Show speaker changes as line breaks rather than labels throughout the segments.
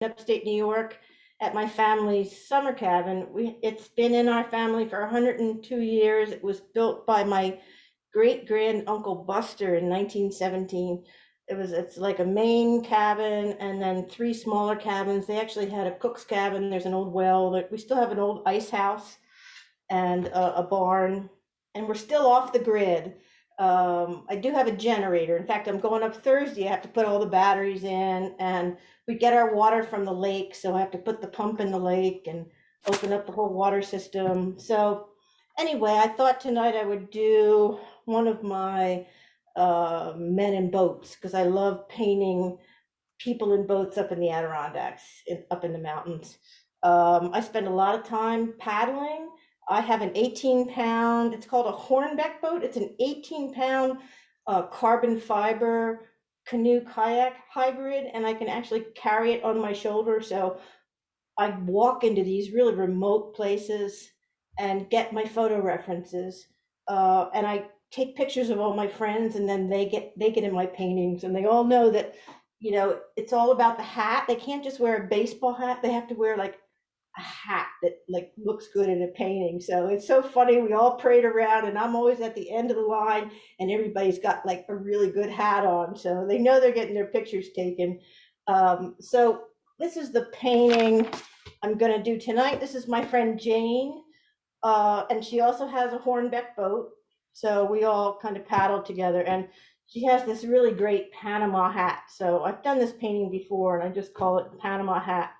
upstate New York at my family's summer cabin. It's been in our family for 102 years. It was built by my great grand uncle Buster in 1917. It's like a main cabin and then three smaller cabins. They actually had a cook's cabin. There's an old well. We still have an old ice house and a barn, and we're still off the grid. I do have a generator. In fact, I'm going up Thursday. I have to put all the batteries in, and we get our water from the lake, so I have to put the pump in the lake and open up the whole water system. So anyway, I thought tonight I would do one of my men in boats because I love painting people in boats up in the Adirondacks, up in the mountains. I spend a lot of time paddling. I have an 18-pound, it's called a hornback boat. It's an 18-pound carbon fiber canoe kayak hybrid, and I can actually carry it on my shoulder. So I walk into these really remote places and get my photo references. And I take pictures of all my friends, and then they get in my paintings, and they all know that it's all about the hat. They can't just wear a baseball hat. They have to wear like a hat that like looks good in a painting. So it's so funny. We all parade around, and I'm always at the end of the line, and everybody's got like a really good hat on. So they know they're getting their pictures taken. So this is the painting I'm gonna do tonight. This is my friend Jane, and she also has a hornback boat. So we all kind of paddle together, and she has this really great Panama hat. So I've done this painting before, and I just call it the Panama hat.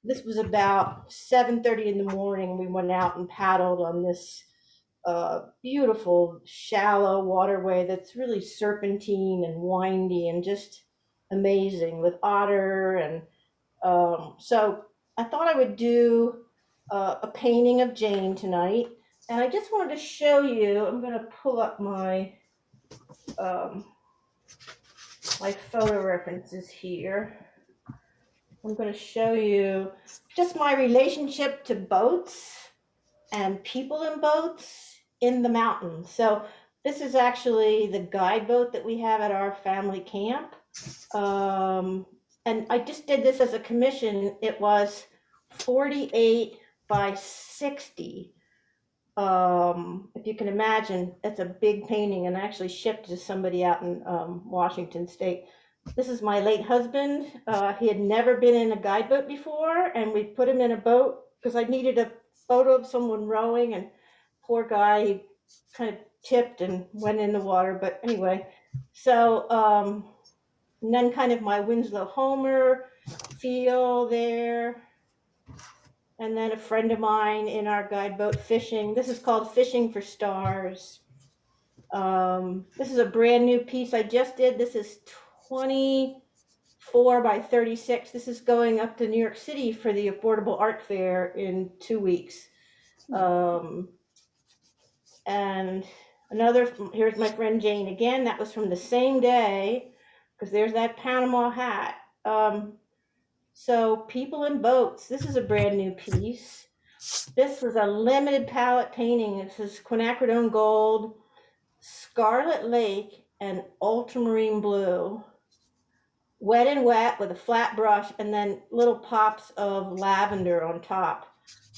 This was about 7:30 in the morning. We went out and paddled on this beautiful shallow waterway that's really serpentine and windy and just amazing with otter. And so I thought I would do a painting of Jane tonight. And I just wanted to show you, I'm going to pull up um, my photo references here. I'm going to show you just my relationship to boats and people in boats in the mountains. So this is actually the guide boat that we have at our family camp. And I just did this as a commission. It was 48 by 60. If you can imagine, it's a big painting, and I actually shipped to somebody out in Washington State. This is my late husband. He had never been in a guide boat before, and we put him in a boat because I needed a photo of someone rowing, and poor guy, he kind of tipped and went in the water. But anyway, so and then kind of my Winslow Homer feel there. And then a friend of mine in our guide boat fishing. This is called Fishing for Stars. This is a brand new piece I just did. This is 24 by 36. This is going up to New York City for the Affordable Art Fair in 2 weeks. And here's my friend Jane again. That was from the same day, because there's that Panama hat. So people in boats. This is a brand new piece. This was a limited palette painting. This is quinacridone gold, scarlet lake, and ultramarine blue. Wet and wet with a flat brush, and then little pops of lavender on top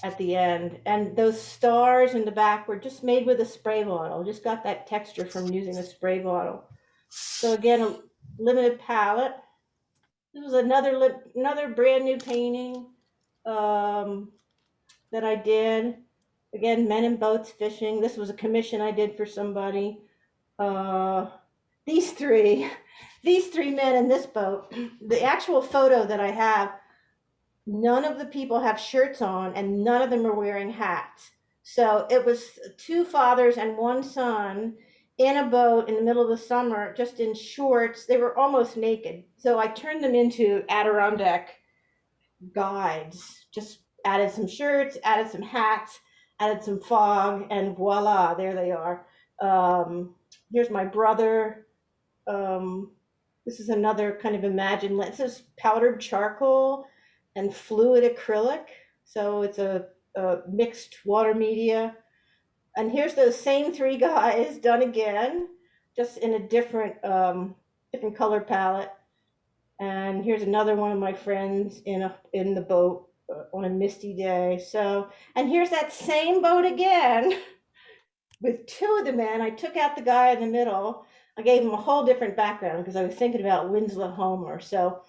at the end. And those stars in the back were just made with a spray bottle. Just got that texture from using a spray bottle. So again, a limited palette. This was another brand new painting that I did. Again, men in boats fishing. This was a commission I did for somebody. These three men in this boat. The actual photo that I have, none of the people have shirts on, and none of them are wearing hats. So it was two fathers and one son in a boat in the middle of the summer, just in shorts. They were almost naked. So I turned them into Adirondack guides. Just added some shirts, added some hats, added some fog, and voila, there they are. Here's my brother. This is another kind of imagined. This is powdered charcoal and fluid acrylic. So it's a mixed water media. And here's those same three guys done again, just in a different color palette. And here's another one of my friends in the boat on a misty day. So, and here's that same boat again with two of the men. I took out the guy in the middle. I gave him a whole different background because I was thinking about Winslow Homer. So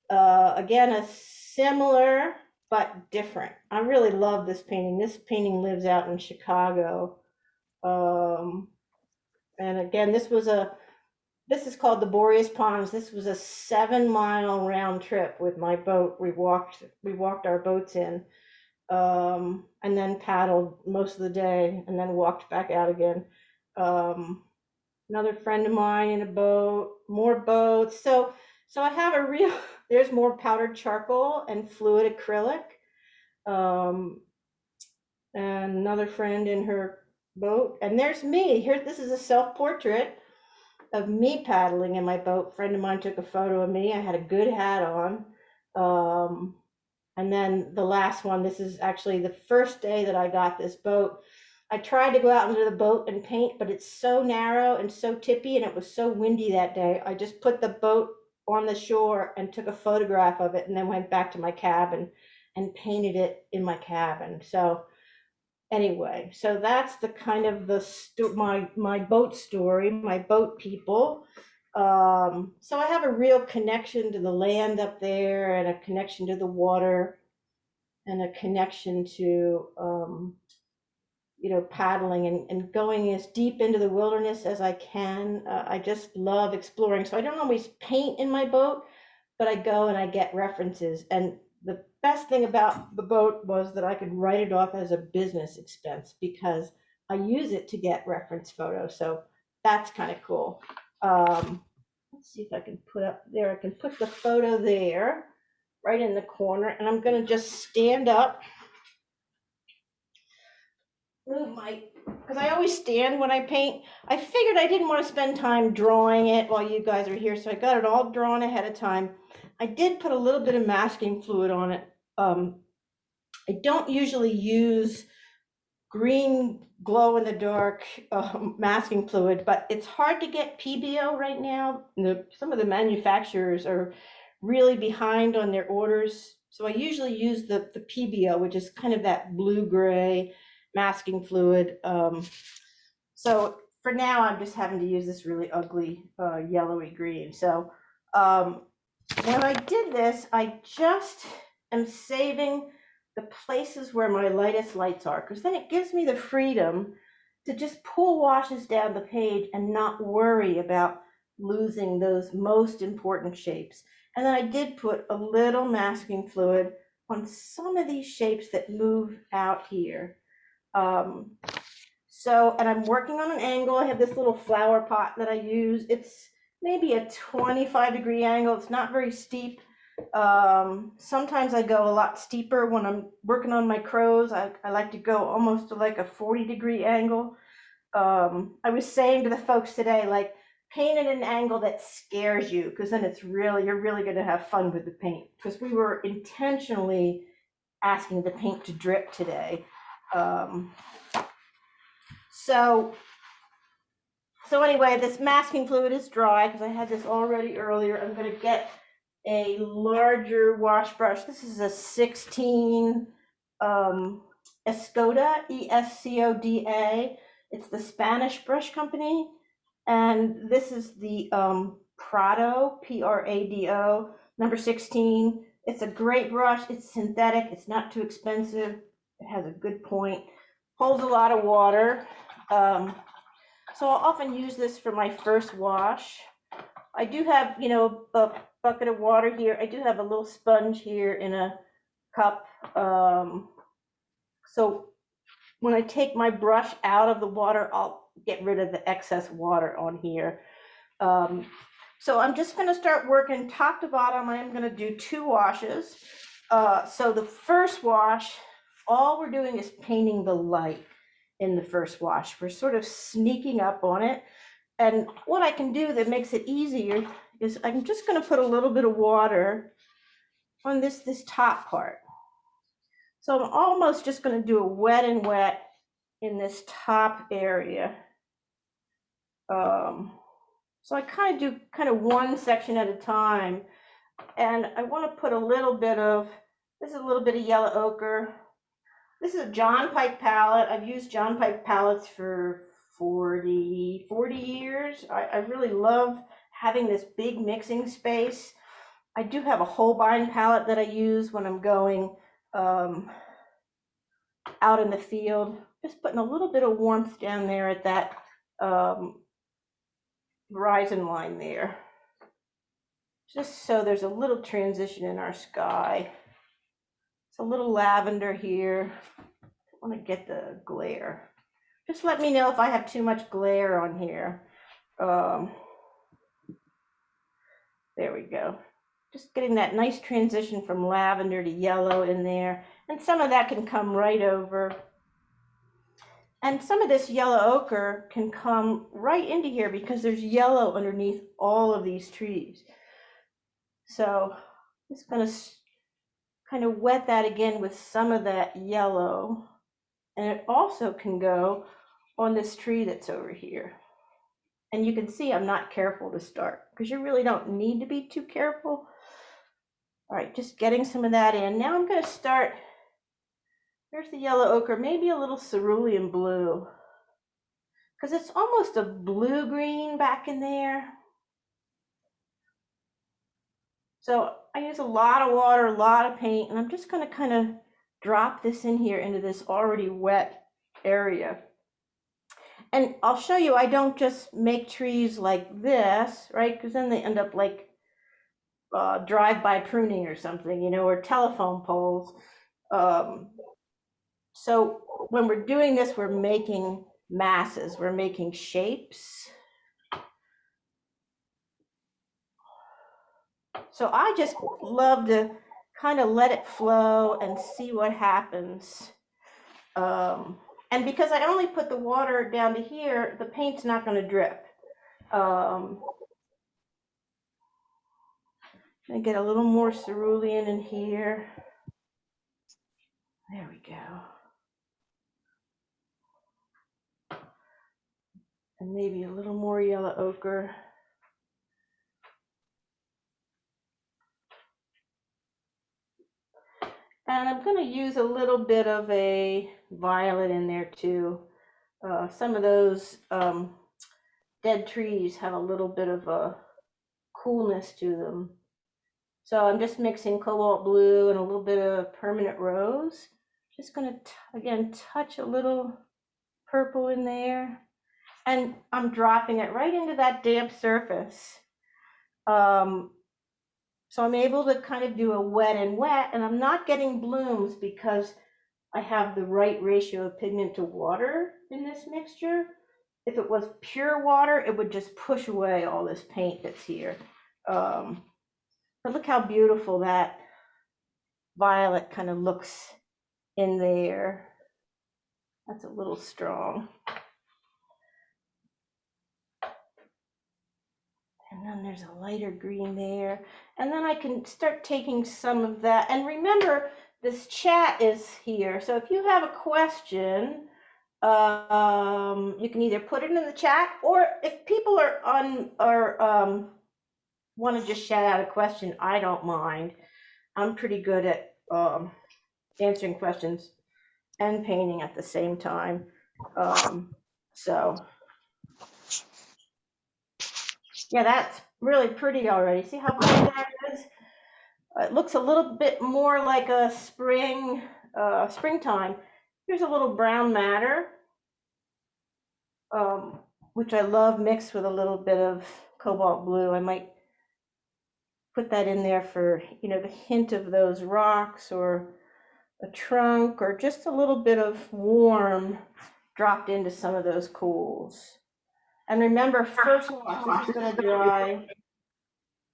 again, a similar but different. I really love this painting. This painting lives out in Chicago. Um, and again, this is called the Boreas Ponds. This was a 7 mile round trip with my boat. We walked our boats in, and then paddled most of the day, and then walked back out again. Um, Another friend of mine in a boat, more boats. So I have a real. There's more powdered charcoal and fluid acrylic. Um, and another friend in her boat, and there's me here. This is a self-portrait of me paddling in my boat. A friend of mine took a photo of me. I had a good hat on. Um, and then the last one, this is actually the first day that I got this boat. I tried to go out into the boat and paint, but it's so narrow and so tippy, and it was so windy that day. I just put the boat on the shore and took a photograph of it, and then went back to my cabin and painted it in my cabin. So anyway, so that's the kind of my boat story, my boat people. So I have a real connection to the land up there, and a connection to the water, and a connection to paddling and going as deep into the wilderness as I can. I just love exploring. So I don't always paint in my boat, but I go and I get references. And the best thing about the boat was that I could write it off as a business expense because I use it to get reference photos. So that's kind of cool. Let's see if I can put up there. I can put the photo there right in the corner, and I'm going to just stand up. Move my, because I always stand when I paint. I figured I didn't want to spend time drawing it while you guys are here, so I got it all drawn ahead of time. I did put a little bit of masking fluid on it. I don't usually use green glow in the dark masking fluid, but it's hard to get PBO right now. Some of the manufacturers are really behind on their orders. So I usually use the PBO, which is kind of that blue-gray masking fluid. So for now, I'm just having to use this really ugly yellowy green. So um, when I did this, I just am saving the places where my lightest lights are, because then it gives me the freedom to just pull washes down the page and not worry about losing those most important shapes. And then I did put a little masking fluid on some of these shapes that move out here. Um, and I'm working on an angle. I have this little flower pot that I use. It's maybe a 25-degree angle. It's not very steep. Sometimes I go a lot steeper when I'm working on my crows. I like to go almost to like a 40-degree angle. I was saying to the folks today, like, paint at an angle that scares you, because then you're really going to have fun with the paint. Because we were intentionally asking the paint to drip today. Um, so anyway, this masking fluid is dry because I had this already earlier. I'm going to get a larger wash brush. This is a 16 Escoda, Escoda. It's the Spanish brush company. And this is the Prado, Prado, number 16. It's a great brush. It's synthetic. It's not too expensive. It has a good point. Holds a lot of water. So I'll often use this for my first wash. I do have, a bucket of water here. I do have a little sponge here in a cup. So when I take my brush out of the water, I'll get rid of the excess water on here. So I'm just going to start working top to bottom. I'm going to do 2 washes. So the first wash, all we're doing is painting the light in the first wash. We're sort of sneaking up on it. And what I can do that makes it easier is I'm just going to put a little bit of water on this top part. So I'm almost just going to do a wet and wet in this top area. So I kind of do one section at a time. And I want to put a little bit of, this is a little bit of yellow ochre. This is a John Pike palette. I've used John Pike palettes for 40 years. I really love having this big mixing space. I do have a Holbein palette that I use when I'm going out in the field. Just putting a little bit of warmth down there at that horizon line there. Just so there's a little transition in our sky. It's a little lavender here. I want to get the glare. Just let me know if I have too much glare on here. There we go. Just getting that nice transition from lavender to yellow in there. And some of that can come right over. And some of this yellow ochre can come right into here because there's yellow underneath all of these trees. So I'm just going to kind of wet that again with some of that yellow. And it also can go on this tree that's over here. And you can see I'm not careful to start because you really don't need to be too careful. All right, just getting some of that in. Now I'm going to start, there's the yellow ochre, maybe a little cerulean blue because it's almost a blue-green back in there. So I use a lot of water, a lot of paint, and I'm just going to kind of drop this in here into this already wet area. And I'll show you, I don't just make trees like this, right? Because then they end up like drive-by pruning or something, you know, or telephone poles. So when we're doing this, we're making masses, we're making shapes. So I just love to kind of let it flow and see what happens. And because I only put the water down to here, the paint's not going to drip. I get a little more cerulean in here. There we go. And maybe a little more yellow ochre. And I'm going to use a little bit of a violet in there too. Some of those dead trees have a little bit of a coolness to them. So I'm just mixing cobalt blue and a little bit of permanent rose. Just going to, again, touch a little purple in there. And I'm dropping it right into that damp surface. So I'm able to kind of do a wet and wet, and I'm not getting blooms because I have the right ratio of pigment to water in this mixture. If it was pure water, it would just push away all this paint that's here. But look how beautiful that violet kind of looks in there. That's a little strong. And then there's a lighter green there. And then I can start taking some of that. And remember, this chat is here. So if you have a question, you can either put it in the chat, or if people are want to just shout out a question, I don't mind. I'm pretty good at answering questions and painting at the same time. So yeah, that's really pretty already. See how pretty that is? It looks a little bit more like a springtime. Here's a little brown matter, which I love mixed with a little bit of cobalt blue. I might put that in there for, you know, the hint of those rocks or a trunk or just a little bit of warm dropped into some of those cools. And remember, first wash, this is going to dry.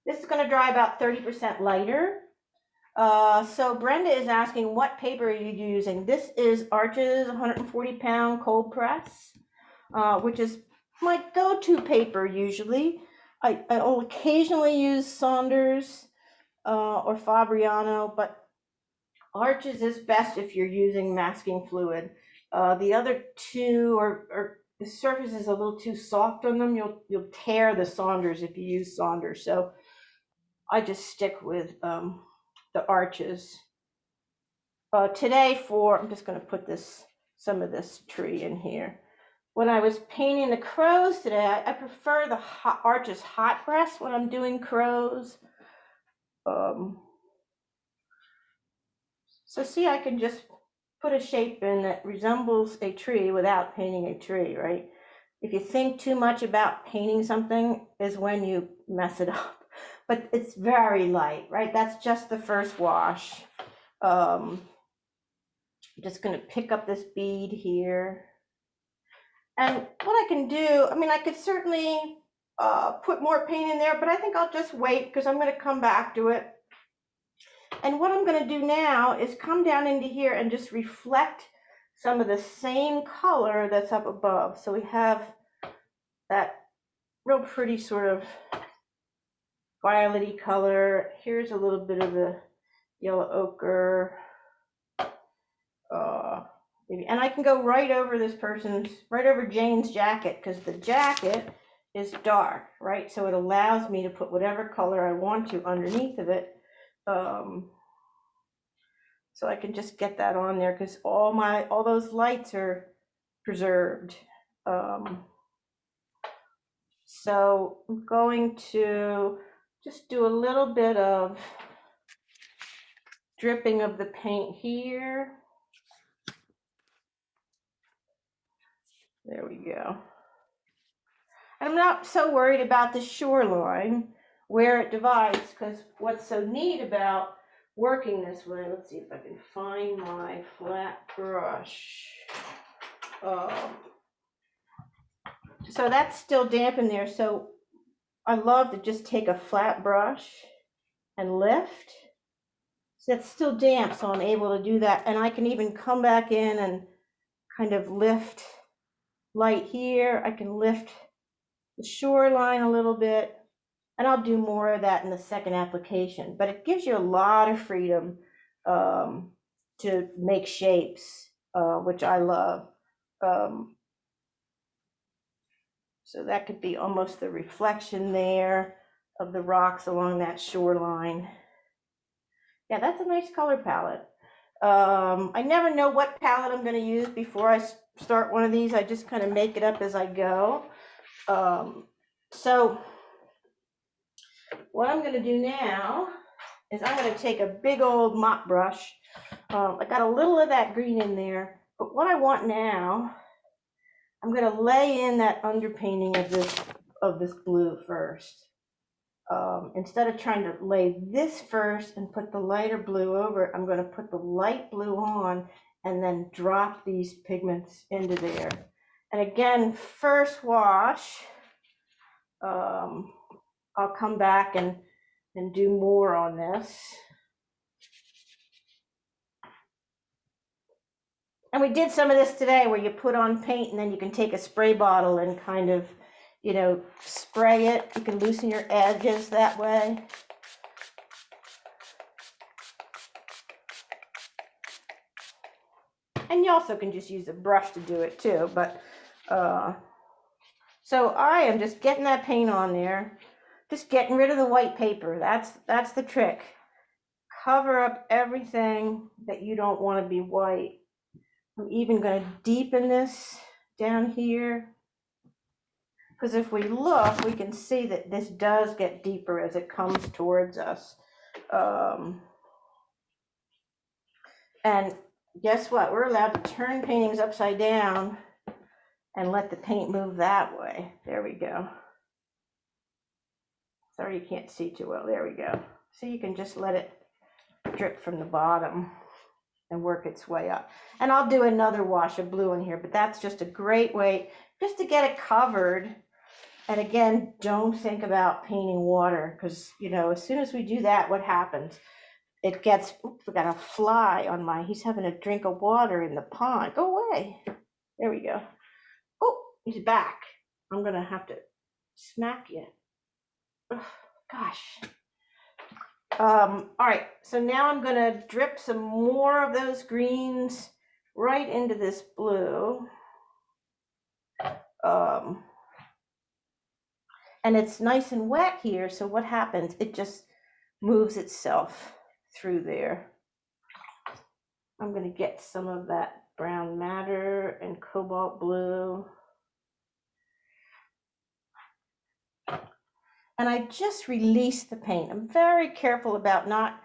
This is going to dry about 30% lighter. So Brenda is asking, what paper are you using? This is Arches 140-pound cold press, which is my go-to paper usually. I'll occasionally use Saunders or Fabriano, but Arches is best if you're using masking fluid. The other two are the surface is a little too soft on them. You'll tear the Saunders if you use Saunders. So I just stick with the arches. Today I'm just going to put some of this tree in here. When I was painting the crows today, I prefer the arches hot press when I'm doing crows. So see, I can just put a shape in that resembles a tree without painting a tree, right? If you think too much about painting something is when you mess it up. But it's very light, right? That's just the first wash. I'm just going to pick up this bead here. And what I can do, I mean, I could certainly put more paint in there, but I think I'll just wait because I'm going to come back to it. And what I'm going to do now is come down into here and just reflect some of the same color that's up above. So we have that real pretty sort of violety color. Here's a little bit of the yellow ochre. And I can go right over right over Jane's jacket, because the jacket is dark, right? So it allows me to put whatever color I want to underneath of it. So I can just get that on there because all those lights are preserved. So I'm going to just do a little bit of dripping of the paint here. There we go. And I'm not so worried about the shoreline where it divides, because what's so neat about working this way, let's see if I can find my flat brush. So that's still damp in there. So I love to just take a flat brush and lift. So that's still damp, so I'm able to do that. And I can even come back in and kind of lift light here. I can lift the shoreline a little bit. And I'll do more of that in the second application. But it gives you a lot of freedom to make shapes, which I love. So that could be almost the reflection there of the rocks along that shoreline. Yeah, that's a nice color palette. I never know what palette I'm going to use before I start one of these. I just kind of make it up as I go. So what I'm going to do now is I'm going to take a big old mop brush. I got a little of that green in there, but what I want now, I'm going to lay in that underpainting of this blue first. Instead of trying to lay this first and put the lighter blue over it, I'm going to put the light blue on and then drop these pigments into there. And again, first wash, I'll come back and do more on this. And we did some of this today where you put on paint and then you can take a spray bottle and kind of, spray it. You can loosen your edges that way. And you also can just use a brush to do it too. But so I am just getting that paint on there, just getting rid of the white paper. That's the trick. Cover up everything that you don't want to be white. I'm even going to deepen this down here, because if we look, we can see that this does get deeper as it comes towards us. And guess what? We're allowed to turn paintings upside down and let the paint move that way. There we go. Sorry, you can't see too well. There we go. So you can just let it drip from the bottom and work its way up. And I'll do another wash of blue in here, but that's just a great way just to get it covered. And again, don't think about painting water, because, as soon as we do that, what happens? It gets, oops, we got a fly on he's having a drink of water in the pond. Go away. There we go. Oh, he's back. I'm going to have to smack you. Oh, gosh. All right, so now I'm going to drip some more of those greens right into this blue. And it's nice and wet here, so what happens? It just moves itself through there. I'm going to get some of that brown matter and cobalt blue. And I just release the paint. I'm very careful about not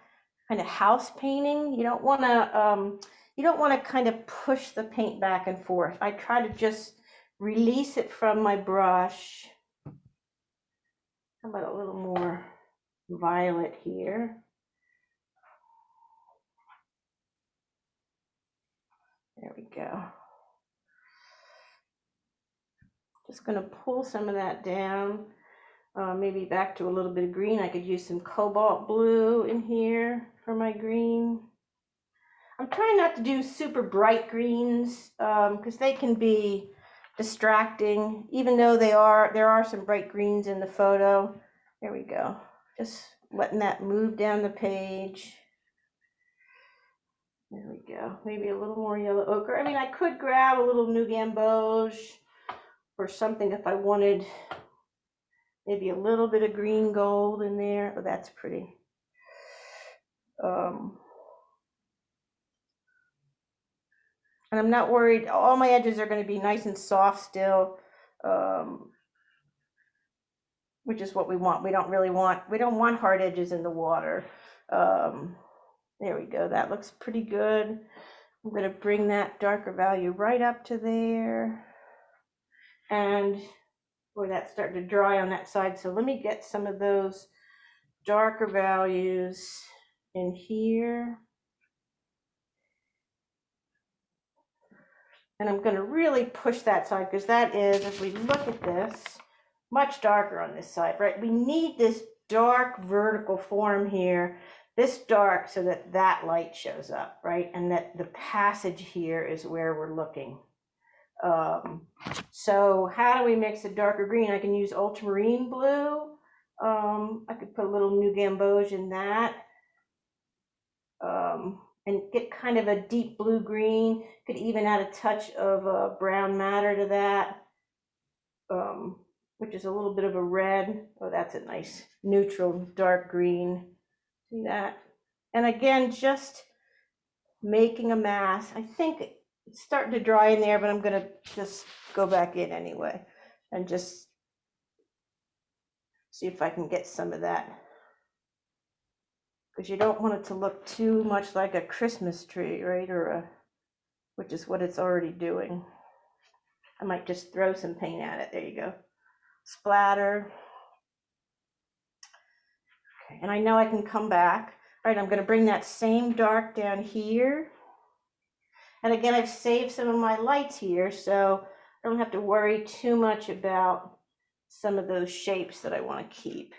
kind of house painting. You don't want to kind of push the paint back and forth. I try to just release it from my brush. How about a little more violet here? There we go. Just going to pull some of that down, maybe back to a little bit of green. I could use some cobalt blue in here for my green. I'm trying not to do super bright greens because they can be distracting, even though there are some bright greens in the photo. There we go. Just letting that move down the page. There we go. Maybe a little more yellow ochre. I mean, I could grab a little new gamboge or something if I wanted maybe a little bit of green gold in there. Oh, that's pretty. And I'm not worried. All my edges are going to be nice and soft still, which is what we want. We don't want hard edges in the water. There we go. That looks pretty good. I'm going to bring that darker value right up to there. And boy, that's starting to dry on that side. So let me get some of those darker values in here. And I'm going to really push that side because that is, if we look at this, much darker on this side, right? We need this dark vertical form here, this dark, so that that light shows up, right? And that the passage here is where we're looking. So how do we mix a darker green? I can use ultramarine blue. I could put a little new gamboge in that. And get kind of a deep blue green. Could even add a touch of brown matter to that, which is a little bit of a red. Oh, that's a nice neutral dark green. See that? And again, just making a mass. I think it's starting to dry in there, but I'm gonna just go back in anyway and just see if I can get some of that. Because you don't want it to look too much like a Christmas tree, right? Which is what it's already doing. I might just throw some paint at it. There you go. Splatter. Okay, and I know I can come back. All right, I'm going to bring that same dark down here. And again, I've saved some of my lights here, so I don't have to worry too much about some of those shapes that I want to keep.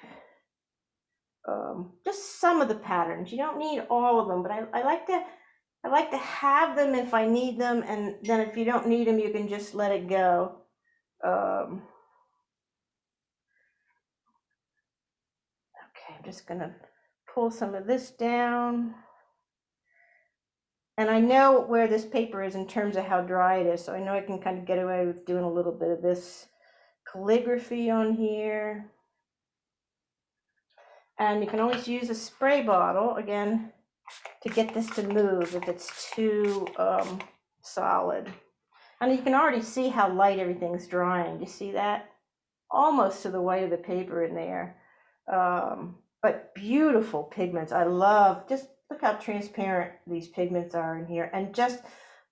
Just some of the patterns. You don't need all of them, but I like to have them if I need them, and then if you don't need them, you can just let it go. Okay, I'm just gonna pull some of this down. And I know where this paper is in terms of how dry it is, so I know I can kind of get away with doing a little bit of this calligraphy on here. And you can always use a spray bottle, again, to get this to move if it's too solid. And you can already see how light everything's drying. You see that? Almost to the white of the paper in there. But beautiful pigments. I love, just look how transparent these pigments are in here. And just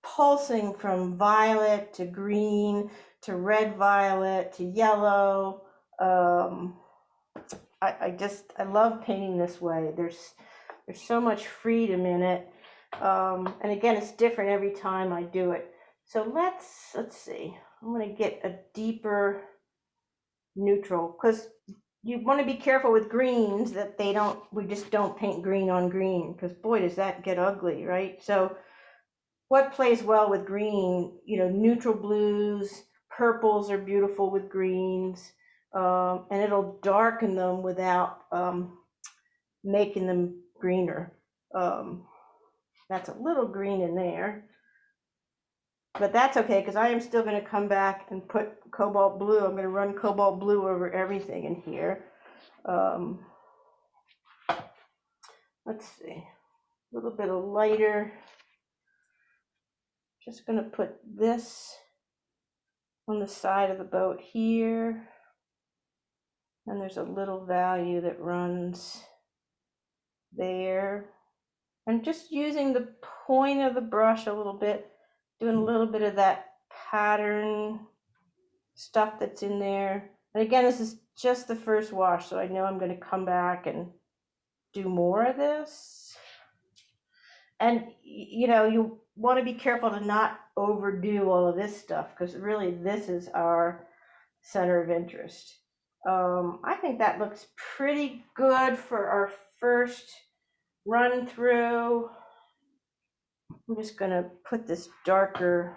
pulsing from violet to green to red violet to yellow. I love painting this way. There's so much freedom in it. And again, it's different every time I do it. So let's see. I'm going to get a deeper neutral, because you want to be careful with greens that we just don't paint green on green, because boy, does that get ugly, right? So what plays well with green, neutral blues, purples are beautiful with greens, and it'll darken them without making them greener. That's a little green in there, but that's okay, because I am still going to come back and put cobalt blue. I'm going to run cobalt blue over everything in here. let's see, a little bit of lighter. Just gonna put this on the side of the boat here. And there's a little value that runs there. And just using the point of the brush a little bit, doing a little bit of that pattern stuff that's in there. And again, this is just the first wash, so I know I'm going to come back and do more of this. And you know, you want to be careful to not overdo all of this stuff, because really this is our center of interest. I think that looks pretty good for our first run through. I'm just gonna put this darker,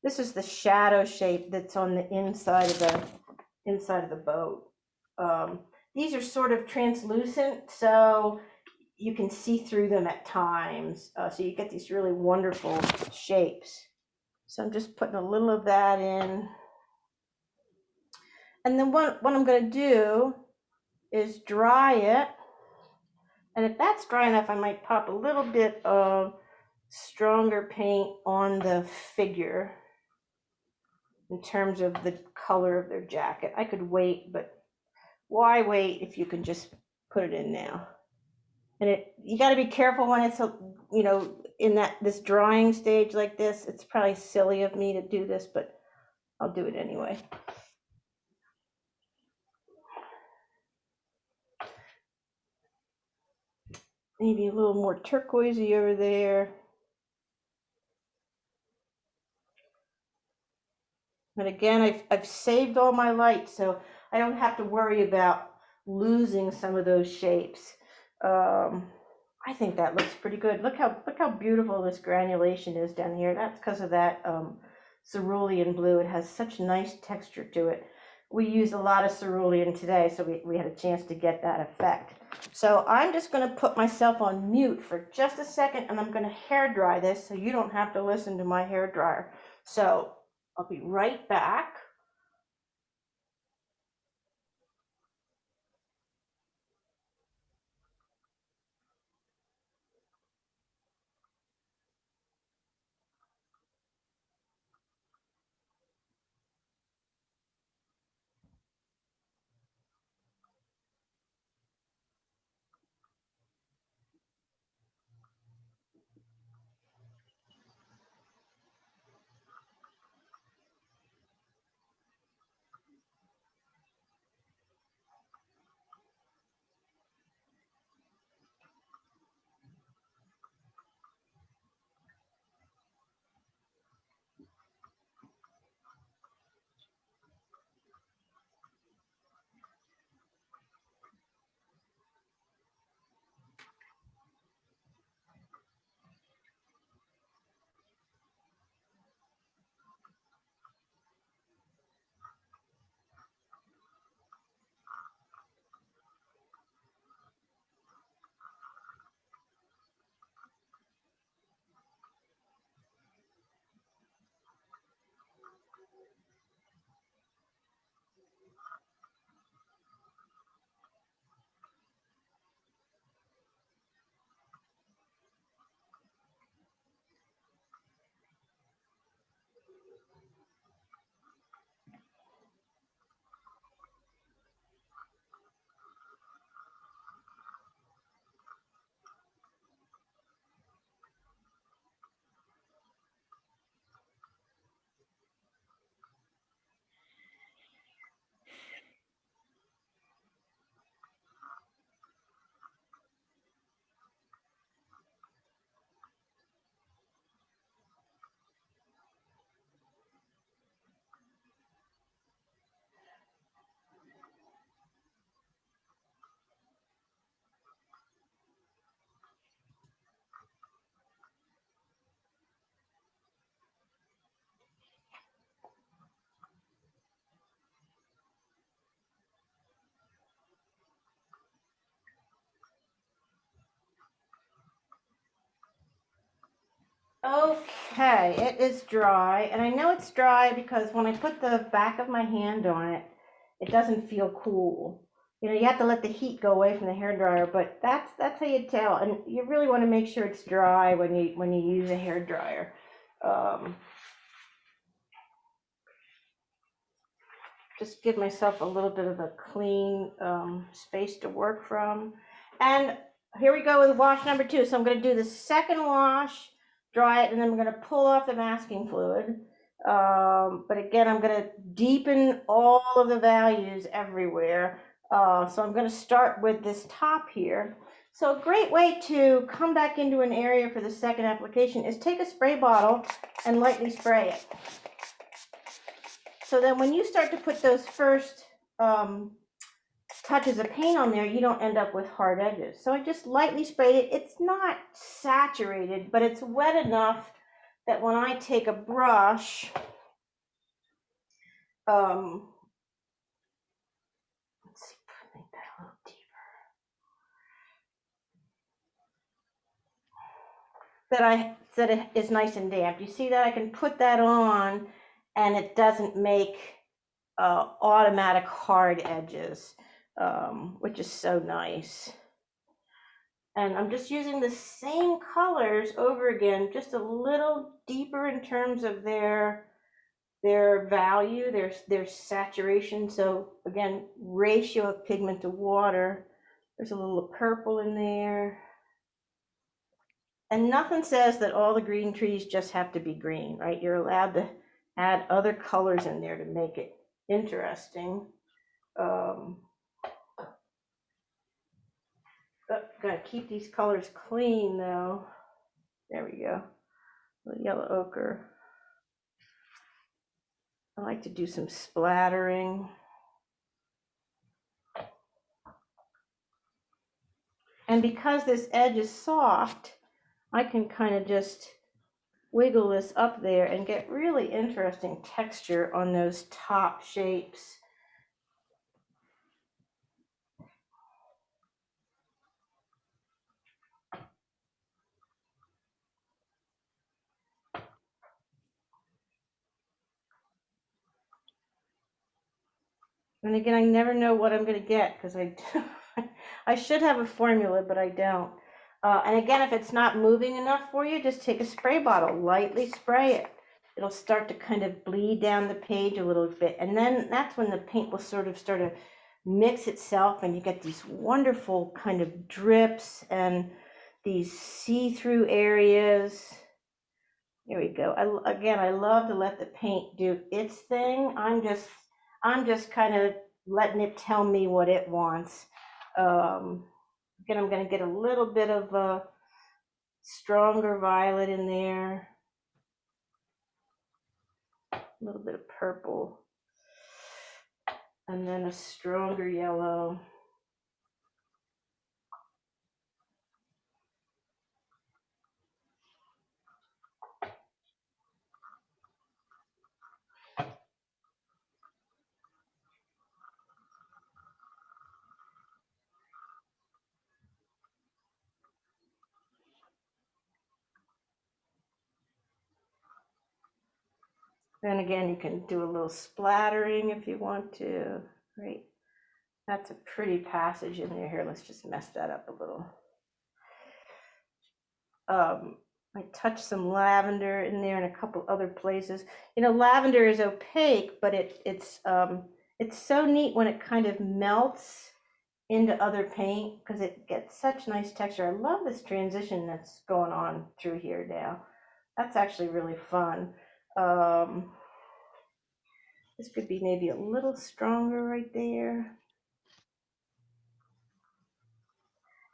this is the shadow shape that's on the inside of the boat. These are sort of translucent, so you can see through them at times. So you get these really wonderful shapes. So I'm just putting a little of that in. And then what I'm gonna do is dry it. And if that's dry enough, I might pop a little bit of stronger paint on the figure in terms of the color of their jacket. I could wait, but why wait if you can just put it in now? And you got to be careful when it's, you know, in this drying stage like this. It's probably silly of me to do this, but I'll do it anyway. Maybe a little more turquoisey over there. And again, I've saved all my light, so I don't have to worry about losing some of those shapes. I think that looks pretty good. Look how beautiful this granulation is down here. That's because of that cerulean blue. It has such nice texture to it. We use a lot of cerulean today, so we had a chance to get that effect. So I'm just going to put myself on mute for just a second, and I'm going to hair dry this so you don't have to listen to my hair dryer. So I'll be right back. Okay, it is dry, and I know it's dry because when I put the back of my hand on it, it doesn't feel cool. You know, you have to let the heat go away from the hair dryer, but that's how you tell. And you really want to make sure it's dry when you use a hair dryer. Um, just give myself a little bit of a clean space to work from. And here we go with wash number 2. So I'm going to do the second wash, dry it, and then I'm going to pull off the masking fluid. But again, I'm going to deepen all of the values everywhere. So I'm going to start with this top here. So a great way to come back into an area for the second application is take a spray bottle and lightly spray it. So then when you start to put those first touches of paint on there, you don't end up with hard edges. So I just lightly sprayed it. It's not saturated, but it's wet enough that when I take a brush, let's see, make that a little deeper, that it is nice and damp. You see that I can put that on and it doesn't make automatic hard edges, which is so nice. And I'm just using the same colors over again, just a little deeper in terms of their value, their saturation. So again, ratio of pigment to water. There's a little purple in there. And nothing says that all the green trees just have to be green, right? You're allowed to add other colors in there to make it interesting. Gotta keep these colors clean though. There we go. The yellow ochre. I like to do some splattering. And because this edge is soft, I can kind of just wiggle this up there and get really interesting texture on those top shapes. And again, I never know what I'm going to get because I should have a formula, but I don't. And again, if it's not moving enough for you, just take a spray bottle, lightly spray it. It'll start to kind of bleed down the page a little bit. And then that's when the paint will sort of start to mix itself and you get these wonderful kind of drips and these see-through areas. Here we go. Again, I love to let the paint do its thing. I'm just kind of letting it tell me what it wants. Again, I'm going to get a little bit of a stronger violet in there, a little bit of purple, and then a stronger yellow. And again, you can do a little splattering if you want to, right? That's a pretty passage in there. Here, let's just mess that up a little. I touched some lavender in there and a couple other places. You know, lavender is opaque, but it's so neat when it kind of melts into other paint because it gets such nice texture. I love this transition that's going on through here now. That's actually really fun. This could be maybe a little stronger right there.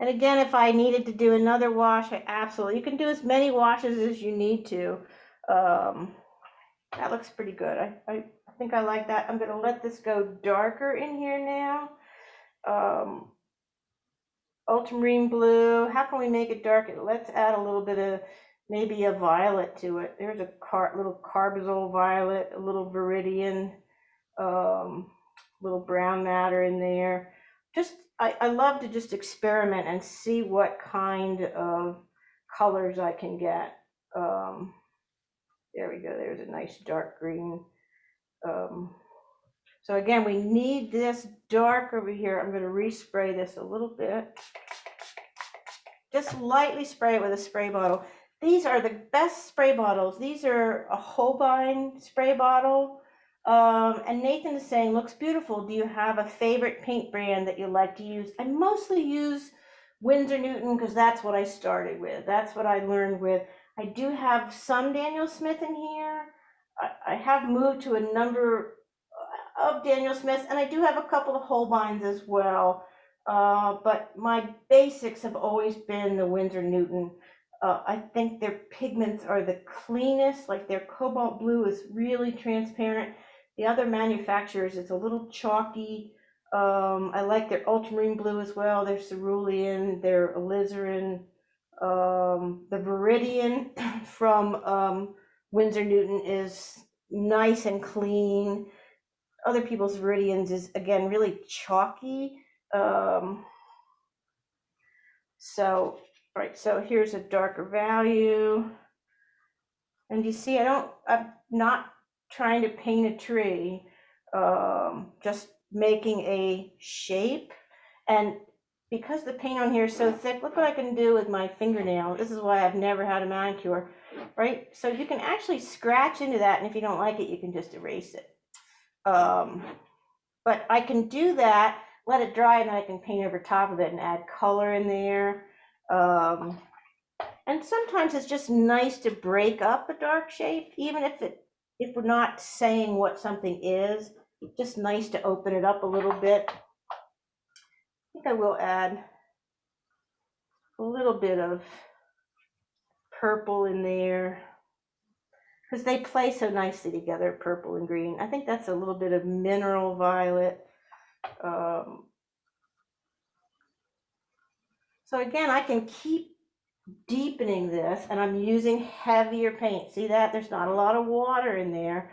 And again, if I needed to do another wash, you can do as many washes as you need to. That looks pretty good. I think I like that. I'm going to let this go darker in here now. Ultramarine blue. How can we make it darker? Let's add a little bit of maybe a violet to it. There's a little carbazole violet, a little viridian, little brown matter in there. I love to just experiment and see what kind of colors I can get. There we go. There's a nice dark green. So So again, we need this dark over here. I'm going to respray this a little bit. Just lightly spray it with a spray bottle. These are the best spray bottles. These are a Holbein spray bottle. And Nathan is saying, looks beautiful. Do you have a favorite paint brand that you like to use? I mostly use Winsor Newton because that's what I started with. That's what I learned with. I do have some Daniel Smith in here. I have moved to a number of Daniel Smiths, and I do have a couple of Holbeins as well. But my basics have always been the Winsor Newton. I think their pigments are the cleanest, like their cobalt blue is really transparent. The other manufacturers, it's a little chalky. I like their ultramarine blue as well, their cerulean, their alizarin. The Viridian from Winsor Newton is nice and clean. Other people's Viridians is, again, really chalky. So, all right, so here's a darker value. And you see, I'm not trying to paint a tree, just making a shape. And because the paint on here is so thick, look what I can do with my fingernail. This is why I've never had a manicure, right? So you can actually scratch into that, and if you don't like it, you can just erase it. But I can do that, let it dry, and then I can paint over top of it and add color in there. And sometimes it's just nice to break up a dark shape, even if we're not saying what something is, just nice to open it up a little bit. I think I will add a little bit of purple in there because they play so nicely together, purple and green. I think that's a little bit of mineral violet. So again, I can keep deepening this, and I'm using heavier paint. See that? There's not a lot of water in there.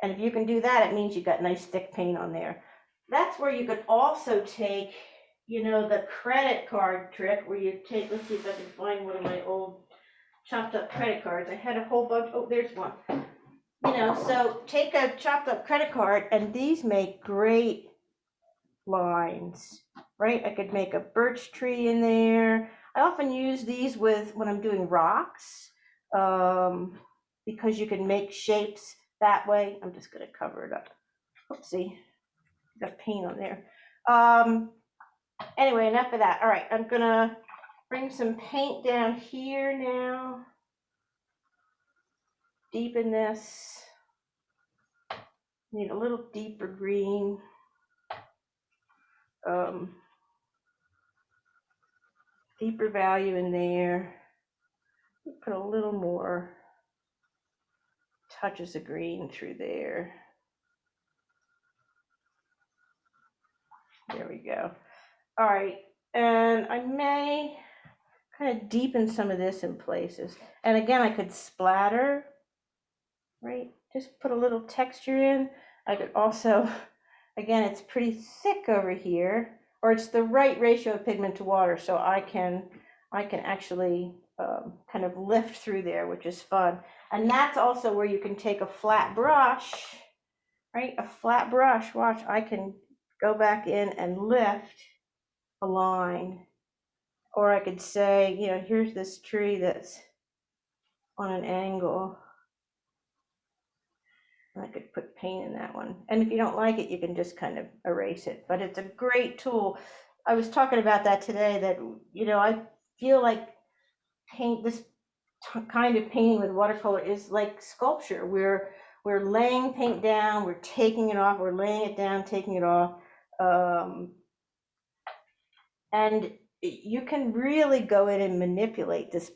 And if you can do that, it means you've got nice thick paint on there. That's where you could also take, the credit card trick where you take, let's see if I can find one of my old chopped up credit cards. I had a whole bunch. Oh, there's one. So take a chopped up credit card, and these make great lines, right? I could make a birch tree in there. I often use these when I'm doing rocks, because you can make shapes that way. I'm just going to cover it up. Oopsie, got paint on there. Anyway, enough of that. All right, I'm going to bring some paint down here now. Deepen this. Need a little deeper green. Deeper value in there. Put a little more touches of green through there. There we go. All right, and I may kind of deepen some of this in places. And again, I could splatter, right? Just put a little texture in. I could also, again, it's pretty thick over here, or it's the right ratio of pigment to water, so I can actually kind of lift through there, which is fun. And that's also where you can take a flat brush, right? A flat brush, watch, I can go back in and lift a line. Or I could say, here's this tree that's on an angle. I could put paint in that one. And if you don't like it, you can just kind of erase it. But it's a great tool. I was talking about that today, that, I feel like this kind of painting with watercolor is like sculpture. We're laying paint down, we're taking it off, we're laying it down, taking it off. And you can really go in and manipulate this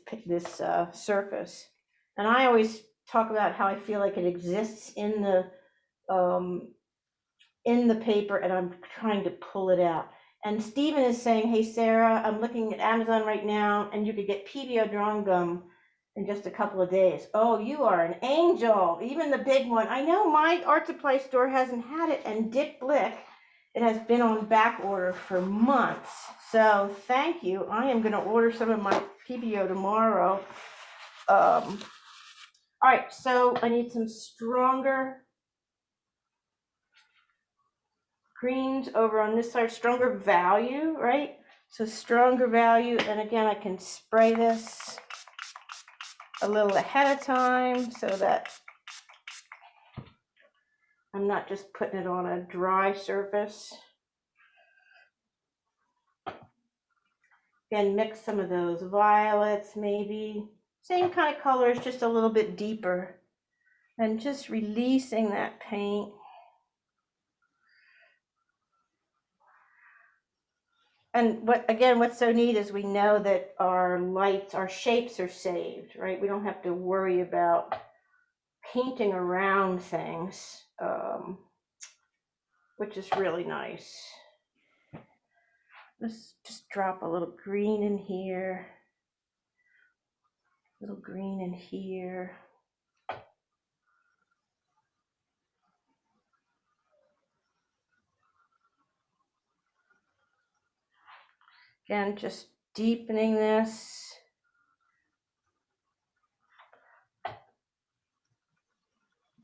surface. And I always talk about how I feel like it exists in the paper, and I'm trying to pull it out. And Stephen is saying, hey, Sarah, I'm looking at Amazon right now, and you could get PBO drawing gum in just a couple of days. Oh, you are an angel, even the big one. I know my art supply store hasn't had it, and Dick Blick, it has been on back order for months. So thank you. I am going to order some of my PBO tomorrow. All right, so I need some stronger greens over on this side, stronger value, right? So stronger value, and again, I can spray this a little ahead of time so that I'm not just putting it on a dry surface. Again, mix some of those violets, maybe. Same kind of colors, just a little bit deeper. And just releasing that paint. And what's so neat is we know that our lights, our shapes are saved, right? We don't have to worry about painting around things, which is really nice. Let's just drop a little green in here, a little green in here. Again, just deepening this.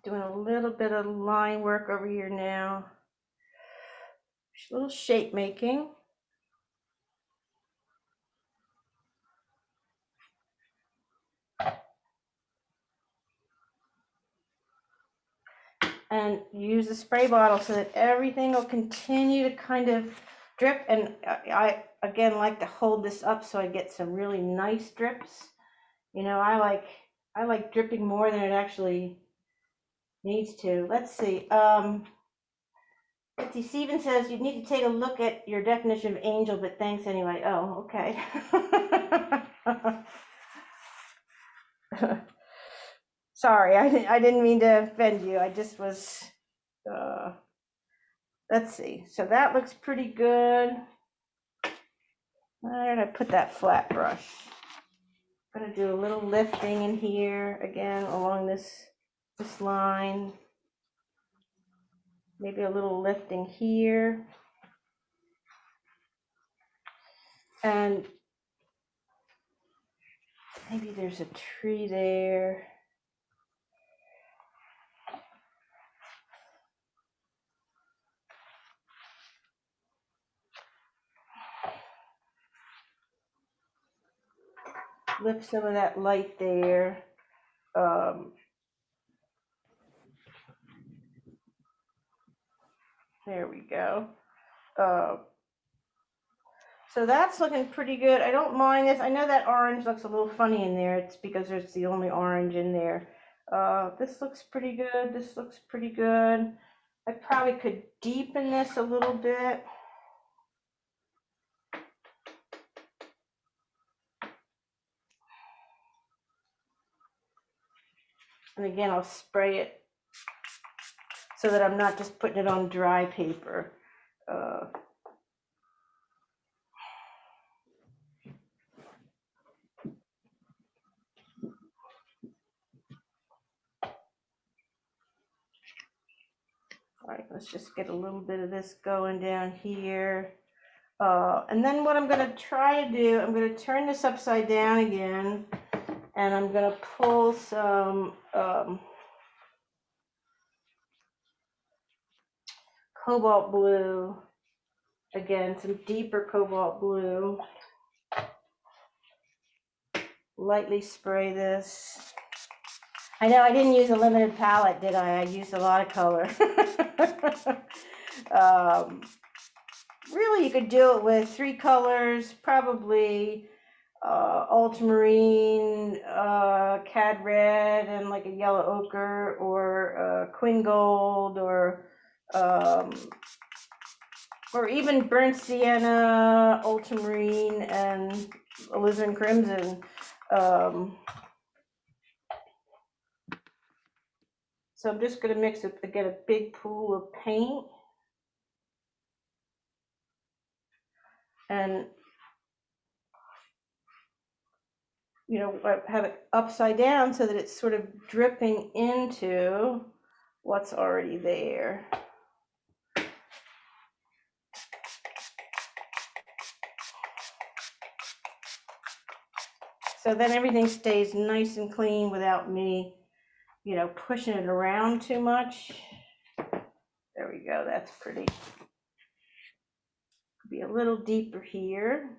Doing a little bit of line work over here now. Just a little shape making. And use the spray bottle so that everything will continue to kind of drip. And I again like to hold this up so I get some really nice drips. You know, I like dripping more than it actually needs to. Let's see. Let's see. Steven says you need to take a look at your definition of angel, but thanks anyway. Oh, okay. Sorry, I didn't mean to offend you. I just was. Let's see. So that looks pretty good. Where did I put that flat brush? I'm gonna do a little lifting in here again along this line. Maybe a little lifting here. And maybe there's a tree there. Lift some of that light there. There we go. So that's looking pretty good. I don't mind this. I know that orange looks a little funny in there. It's because it's the only orange in there. This looks pretty good. This looks pretty good. I probably could deepen this a little bit. And again, I'll spray it so that I'm not just putting it on dry paper. All right, let's just get a little bit of this going down here. And then what I'm going to try to do, I'm going to turn this upside down again, and I'm going to pull some cobalt blue, again, some deeper cobalt blue. Lightly spray this. I know I didn't use a limited palette, did I? I used a lot of color. Really, you could do it with 3 colors, probably ultramarine, cad red, and like a yellow ochre, or quin gold, or even burnt sienna, ultramarine, and alizarin crimson. So I'm just going to mix it to get a big pool of paint. And, you know, I have it upside down so that it's sort of dripping into what's already there. So then everything stays nice and clean without me, you know, pushing it around too much. There we go, that's pretty. Be a little deeper here.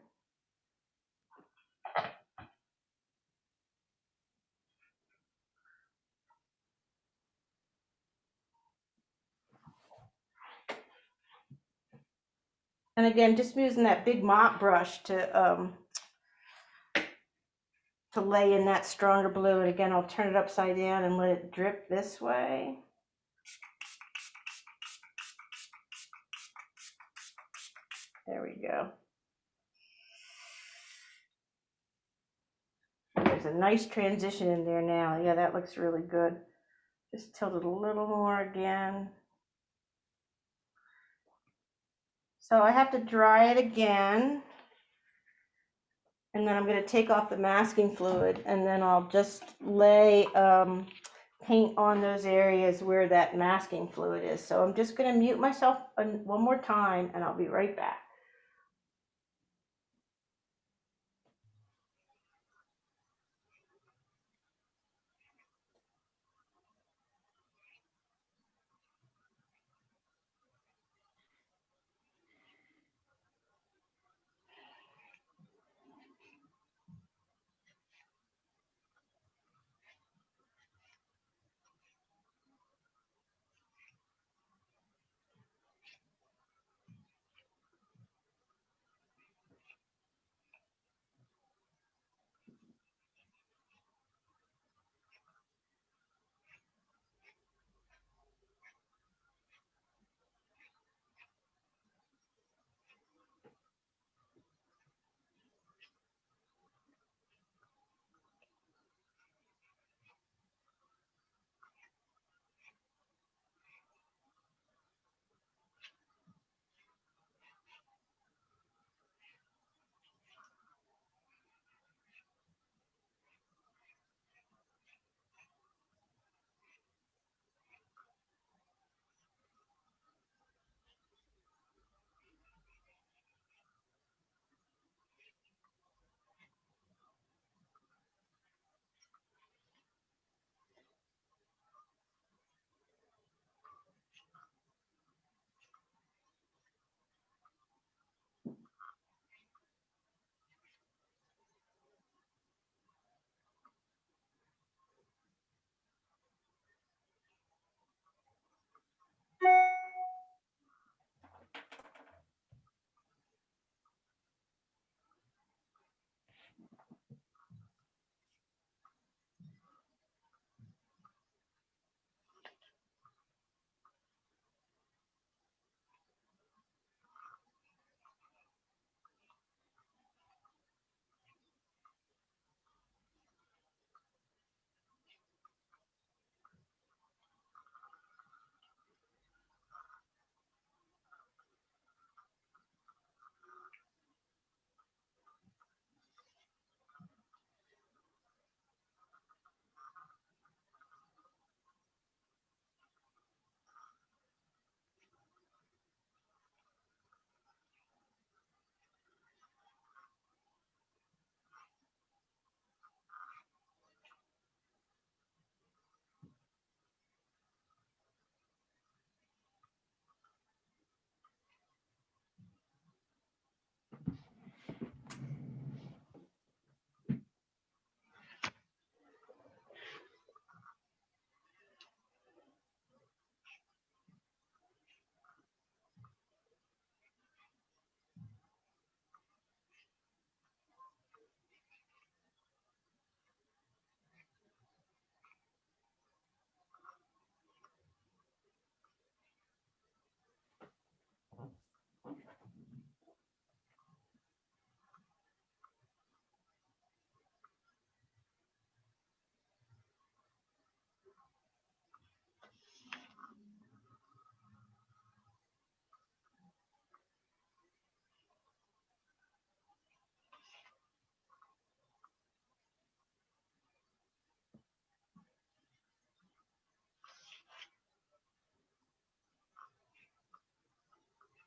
And again, just using that big mop brush to lay in that stronger blue. And again, I'll turn it upside down and let it drip this way. There we go. There's a nice transition in there now. Yeah, that looks really good. Just tilt it a little more again. So I have to dry it again. And then I'm going to take off the masking fluid, and then I'll just lay paint on those areas where that masking fluid is. So I'm just going to mute myself one more time, and I'll be right back.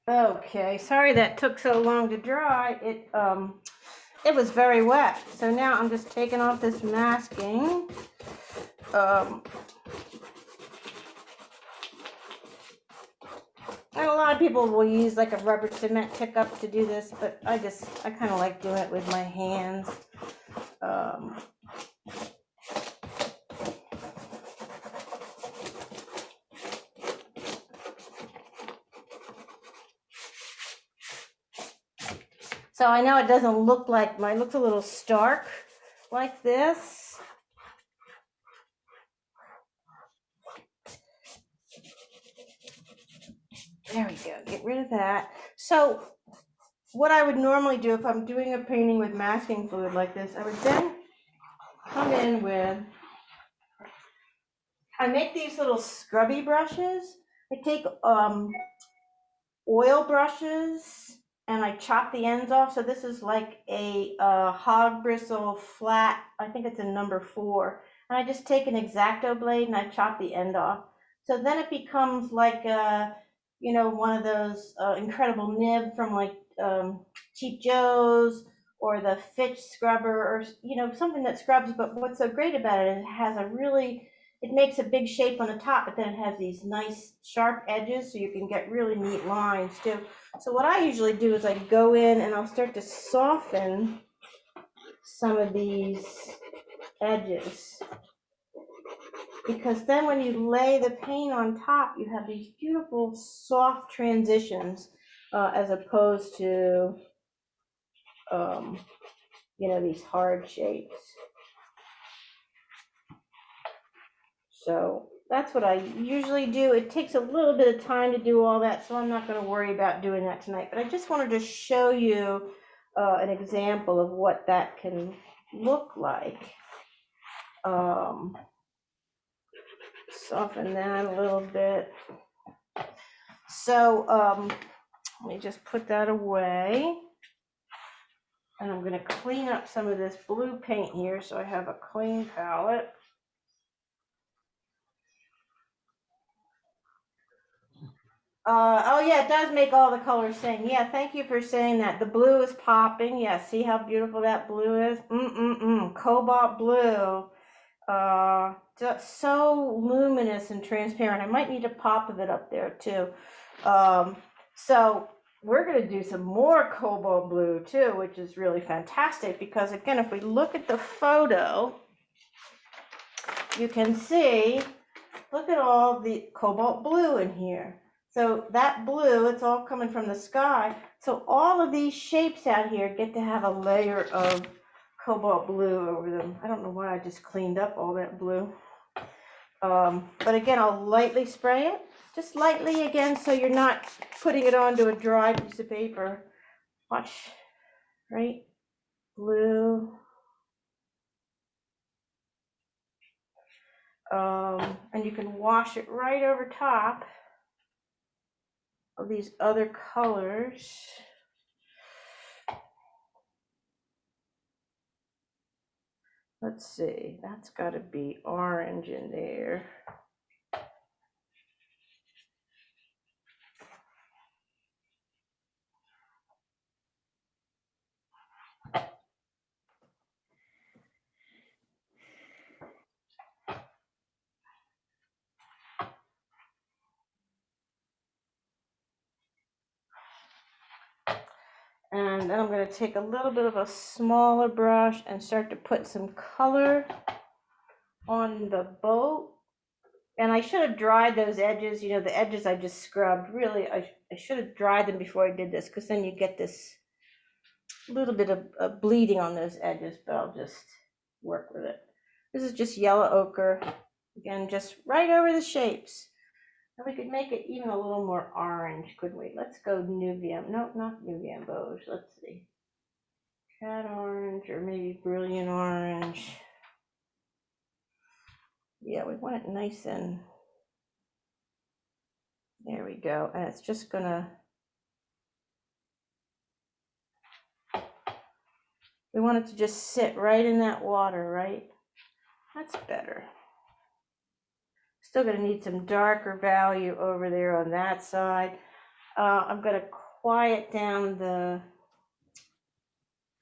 Okay, sorry that took so long to dry. It was very wet. So now I'm just taking off this masking. And a lot of people will use like a rubber cement pickup to do this, but I kind of like doing it with my hands. So I know it doesn't look like mine, looks a little stark like this. There we go, get rid of that. So what I would normally do if I'm doing a painting with masking fluid like this, I would then come in with, I make these little scrubby brushes. I take oil brushes and I chop the ends off. So this is like a hog bristle flat, I think it's a number 4. And I just take an X-Acto blade and I chop the end off. So then it becomes like one of those incredible nib from like Cheap Joe's or the Fitch scrubber, or something that scrubs. But what's so great about it is it has it makes a big shape on the top, but then it has these nice sharp edges, so you can get really neat lines too. So what I usually do is I go in and I'll start to soften some of these edges, because then when you lay the paint on top, you have these beautiful soft transitions, as opposed to these hard shapes. So that's what I usually do. It takes a little bit of time to do all that, so I'm not going to worry about doing that tonight. But I just wanted to show you an example of what that can look like. Soften that a little bit. So let me just put that away. And I'm going to clean up some of this blue paint here so I have a clean palette. Oh yeah, it does make all the colors sing. Yeah, thank you for saying that. The blue is popping. Yeah, see how beautiful that blue is? Cobalt blue. Just so luminous and transparent. I might need a pop of it up there too. So we're going to do some more cobalt blue too, which is really fantastic, because again, if we look at the photo, you can see, look at all the cobalt blue in here. So that blue, it's all coming from the sky. So all of these shapes out here get to have a layer of cobalt blue over them. I don't know why I just cleaned up all that blue. But again, I'll lightly spray it, just lightly again, so you're not putting it onto a dry piece of paper. Watch, right? Blue. And you can wash it right over top of these other colors. Let's see, that's got to be orange in there. And then I'm going to take a little bit of a smaller brush and start to put some color on the boat. And I should have dried those edges. The edges I just scrubbed. Really, I should have dried them before I did this, because then you get this little bit of bleeding on those edges, but I'll just work with it. This is just yellow ochre. Again, just right over the shapes. And we could make it even a little more orange, couldn't we? Let's go Nubian. No, not Nubian Beige. Let's see. Cat orange, or maybe brilliant orange. Yeah, we want it nice and, there we go. And it's just gonna, we want it to just sit right in that water, right? That's better. Still gonna need some darker value over there on that side. I'm gonna quiet down the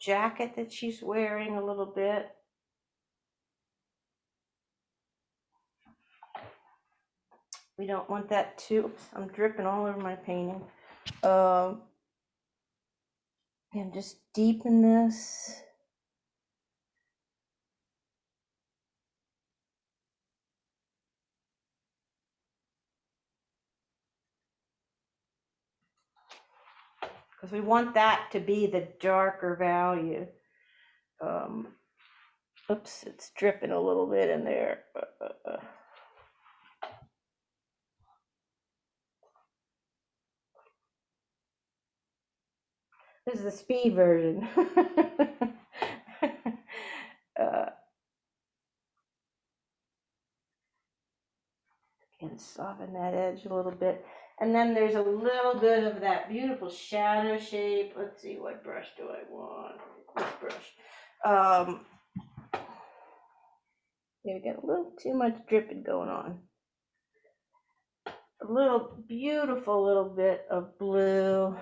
jacket that she's wearing a little bit. We don't want that too. Oops, I'm dripping all over my painting. And just deepen this. Because we want that to be the darker value. Oops, it's dripping a little bit in there. This is the speed version. And soften that edge a little bit. And then there's a little bit of that beautiful shadow shape. Let's see, what brush do I want? This brush. Yeah, we got a little too much dripping going on. A little beautiful little bit of blue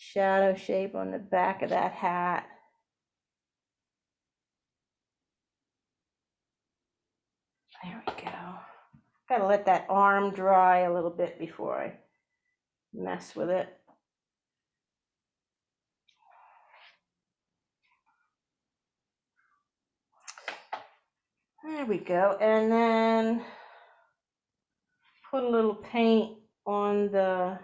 shadow shape on the back of that hat. There we go. Gotta let that arm dry a little bit before I mess with it. There we go. And then put a little paint on the,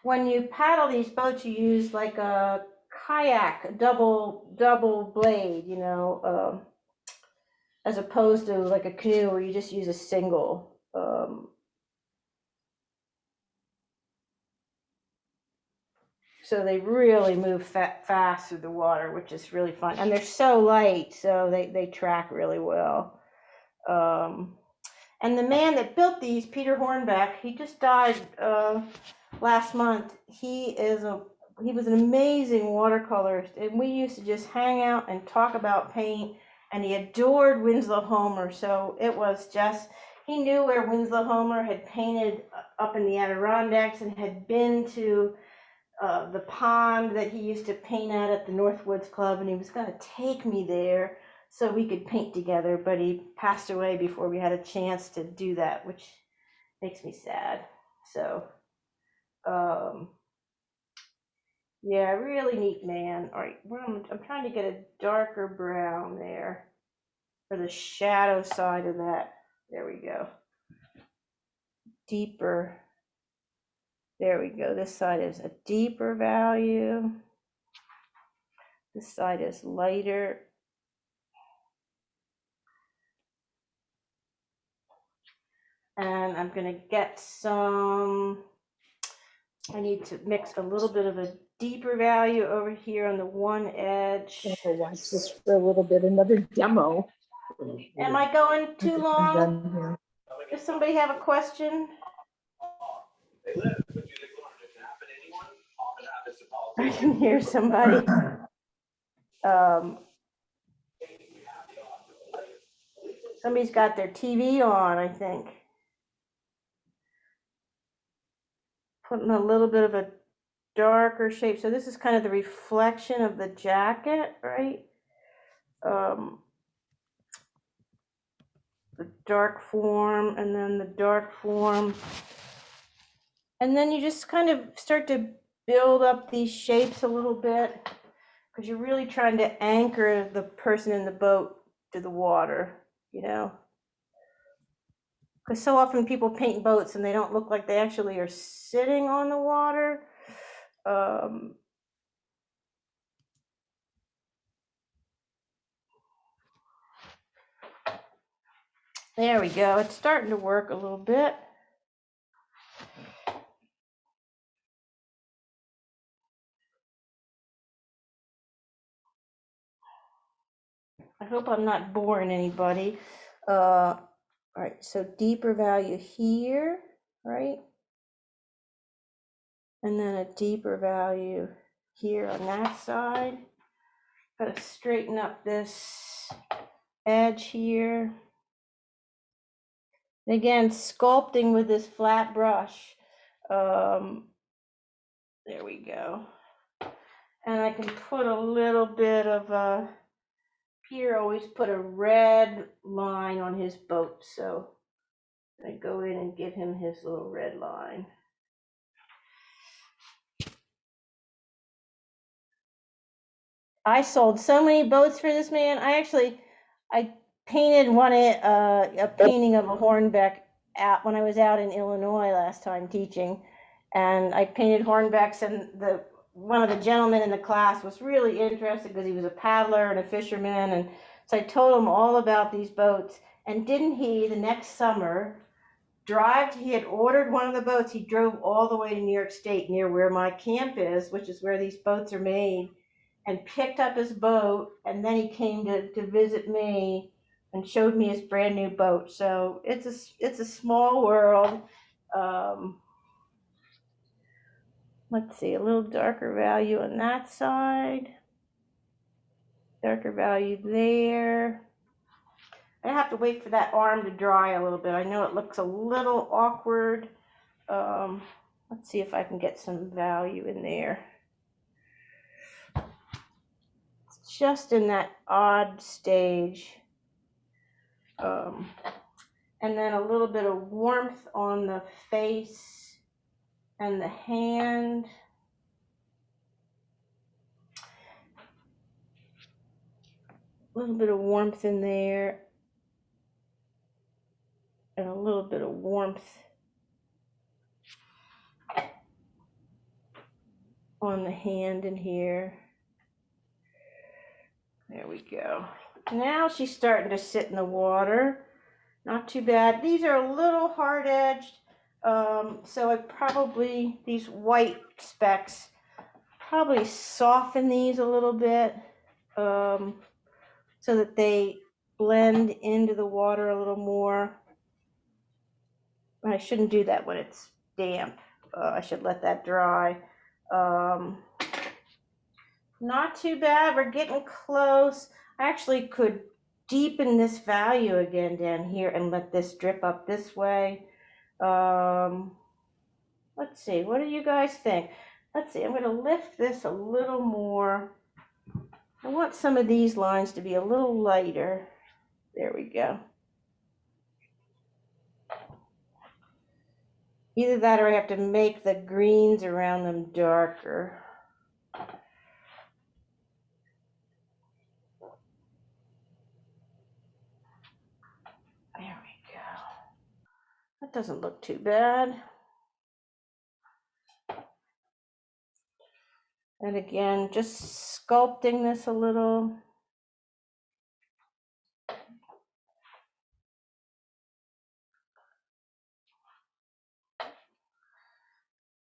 when you paddle these boats, you use like a kayak, double blade, you know, as opposed to like a canoe where you just use a single. So they really move fast through the water, which is really fun. And they're so light, so they track really well. And the man that built these, Peter Hornbeck, he just died last month. He was an amazing watercolorist, and we used to just hang out and talk about paint, and he adored Winslow Homer. So it was just, he knew where Winslow Homer had painted up in the Adirondacks and had been to the pond that he used to paint at the Northwoods Club, and he was going to take me there so we could paint together, but he passed away before we had a chance to do that, which makes me sad. So, yeah, really neat man. All right, I'm trying to get a darker brown there for the shadow side of that. There we go. Deeper. There we go. This side is a deeper value. This side is lighter. And I'm going to get some, I need to mix a little bit of a deeper value over here on the one edge.
I'll watch this for a little bit, another demo.
Am I going too long? Does somebody have a question? I can hear somebody. Somebody's got their TV on, I think. Putting a little bit of a darker shape. So this is kind of the reflection of the jacket, right? The dark form and then the dark form. And then you just kind of start to build up these shapes a little bit because you're really trying to anchor the person in the boat to the water, you know? Because so often people paint boats and they don't look like they actually are sitting on the water. There we go. It's starting to work a little bit. I hope I'm not boring anybody. All right, so deeper value here, right? And then a deeper value here on that side. Got to straighten up this edge here. And again, sculpting with this flat brush. There we go. And I can put a little bit of a Peter always put a red line on his boat, so I go in and give him his little red line. I sold so many boats for this man. I painted a painting of a hornbeck out when I was out in Illinois last time teaching, and I painted hornbecks, and one of the gentlemen in the class was really interested because he was a paddler and a fisherman, and so I told him all about these boats. And didn't he, the next summer, he had ordered one of the boats, he drove all the way to New York State near where my camp is, which is where these boats are made, and picked up his boat, and then he came to visit me and showed me his brand new boat. So it's a small world. Let's see, a little darker value on that side, darker value there. I have to wait for that arm to dry a little bit. I know it looks a little awkward. Let's see if I can get some value in there. It's just in that odd stage. And then a little bit of warmth on the face and the hand. A little bit of warmth in there. And a little bit of warmth on the hand in here. There we go. Now she's starting to sit in the water. Not too bad. These are a little hard edged. So these white specks, probably soften these a little bit so that they blend into the water a little more. I shouldn't do that when it's damp. I should let that dry. Not too bad. We're getting close. I actually could deepen this value again down here and let this drip up this way. Let's see, what do you guys think? Let's see, I'm going to lift this a little more. I want some of these lines to be a little lighter. There we go. Either that or I have to make the greens around them darker. There we go. That doesn't look too bad. And again, just sculpting this a little.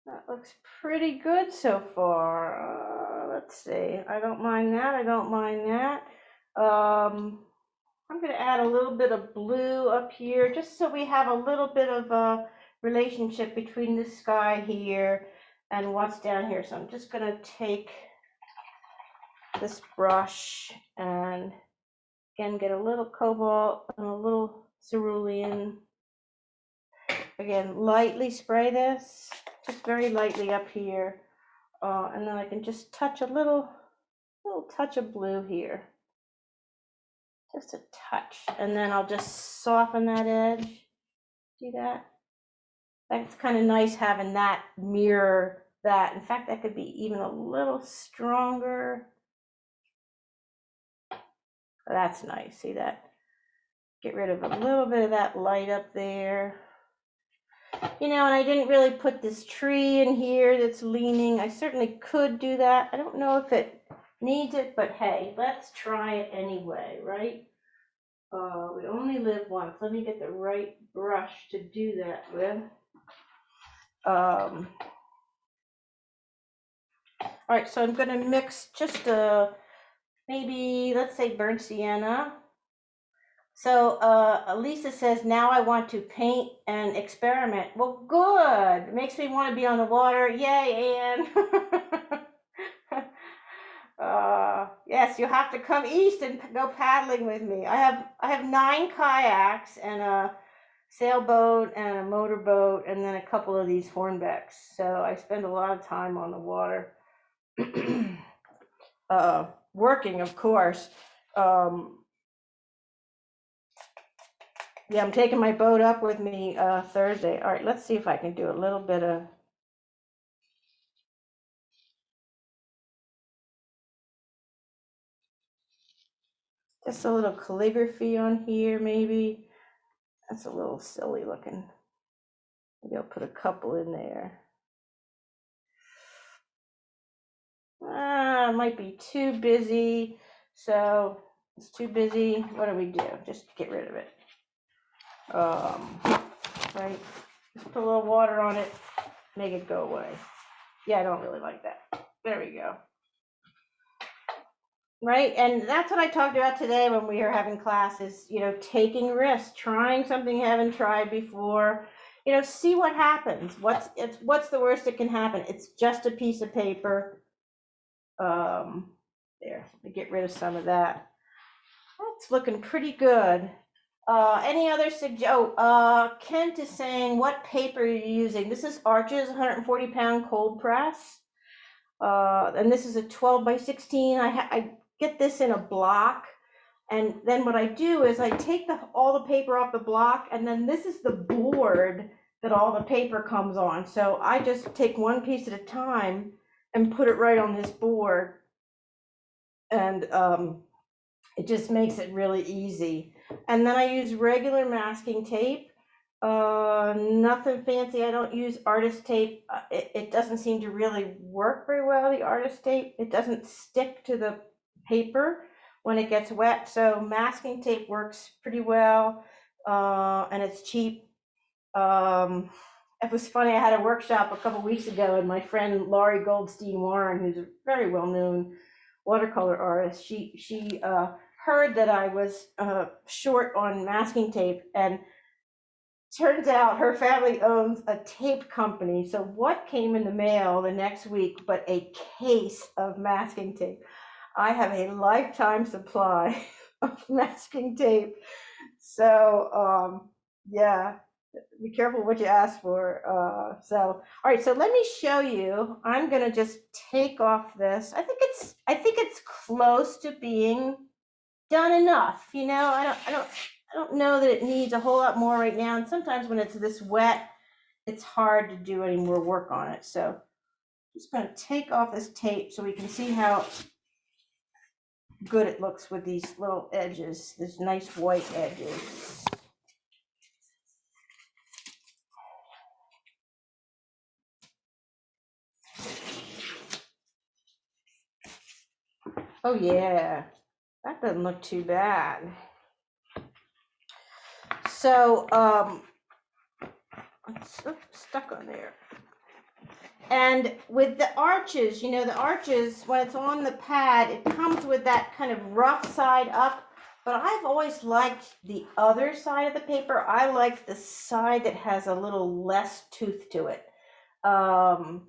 That looks pretty good so far. Let's see. I don't mind that. I don't mind that. I'm going to add a little bit of blue up here just so we have a little bit of a relationship between the sky here and what's down here. So I'm just going to take this brush and again get a little cobalt and a little cerulean. Again, lightly spray this, just very lightly up here. And then I can just touch a little touch of blue here. Just a touch. And then I'll just soften that edge. See that? That's kind of nice having that mirror that. In fact, that could be even a little stronger. That's nice. See that? Get rid of a little bit of that light up there. You know, and I didn't really put this tree in here that's leaning. I certainly could do that. I don't know if it needs it, but hey, let's try it anyway, right? We only live once. Let me get the right brush to do that with. All right, so I'm going to mix just maybe, let's say burnt sienna. So Lisa says, now I want to paint and experiment. Well, good. It makes me want to be on the water. Yay, Anne. Yes, you'll have to come east and go paddling with me. I have 9 kayaks and a sailboat and a motorboat and then a couple of these hornbecks. So I spend a lot of time on the water. Working, of course. Yeah, I'm taking my boat up with me Thursday. All right, let's see if I can do a little bit of, just a little calligraphy on here, maybe. That's a little silly looking. Maybe I'll put a couple in there. It might be too busy. So it's too busy. What do we do? Just get rid of it. Right? Just put a little water on it, make it go away. Yeah, I don't really like that. There we go. Right, and that's what I talked about today when we were having classes, taking risks, trying something you haven't tried before, see what happens. What's the worst that can happen? It's just a piece of paper. There, let me get rid of some of that. That's looking pretty good. Any other Kent is saying, what paper are you using? This is Arches 140-pound cold press. And this is a 12 by 16. I get this in a block. And then what I do is I take all the paper off the block, and then this is the board that all the paper comes on. So I just take one piece at a time and put it right on this board. And it just makes it really easy. And then I use regular masking tape. Nothing fancy. I don't use artist tape. It doesn't seem to really work very well, the artist tape. It doesn't stick to the paper when it gets wet. So masking tape works pretty well, and it's cheap. It was funny, I had a workshop a couple weeks ago, and my friend Laurie Goldstein Warren, who's a very well-known watercolor artist, she heard that I was short on masking tape, and turns out her family owns a tape company. So what came in the mail the next week but a case of masking tape? I have a lifetime supply of masking tape. So yeah, be careful what you ask for. All right, so let me show you. I'm gonna just take off this. I think it's close to being done enough. I don't know that it needs a whole lot more right now. And sometimes when it's this wet, it's hard to do any more work on it. So I'm just going to take off this tape so we can see how good it looks with these little edges, these nice white edges. Oh yeah, that doesn't look too bad. So it's stuck on there. And with the arches, the arches, when it's on the pad, it comes with that kind of rough side up. But I've always liked the other side of the paper. I like the side that has a little less tooth to it. And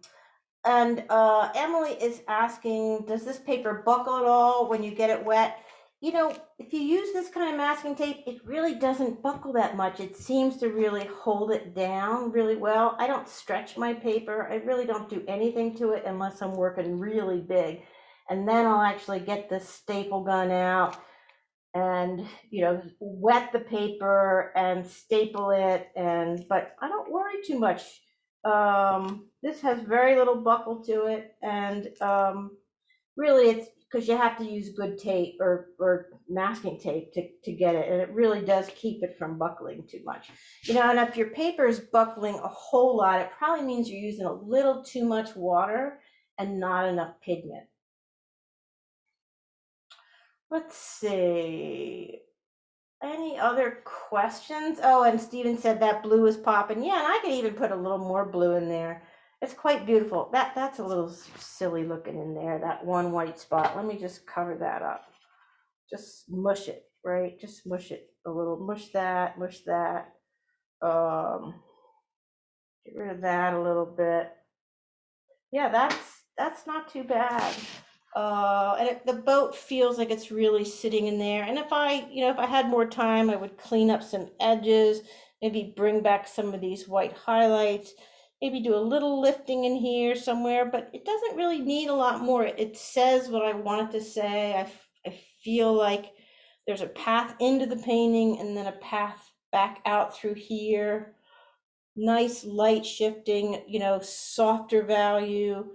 Emily is asking, does this paper buckle at all when you get it wet? If you use this kind of masking tape, it really doesn't buckle that much. It seems to really hold it down really well. I don't stretch my paper. I really don't do anything to it unless I'm working really big. And then I'll actually get the staple gun out and, wet the paper and staple it. But I don't worry too much. This has very little buckle to it. And really it's because you have to use good tape or masking tape to get it, and it really does keep it from buckling too much. And if your paper is buckling a whole lot, it probably means you're using a little too much water and not enough pigment. Let's see. Any other questions? Oh, and Steven said that blue is popping. Yeah, and I could even put a little more blue in there. It's quite beautiful. That's a little silly looking in there, that one white spot. Let me just cover that up. Just mush it, right? Just mush it a little. Mush that, mush that. Get rid of that a little bit. Yeah, that's not too bad. And the boat feels like it's really sitting in there. And if I had more time, I would clean up some edges, maybe bring back some of these white highlights, maybe do a little lifting in here somewhere, but it doesn't really need a lot more. It says what I want it to say. I feel like There's a path into the painting and then a path back out through here. Nice light shifting, softer value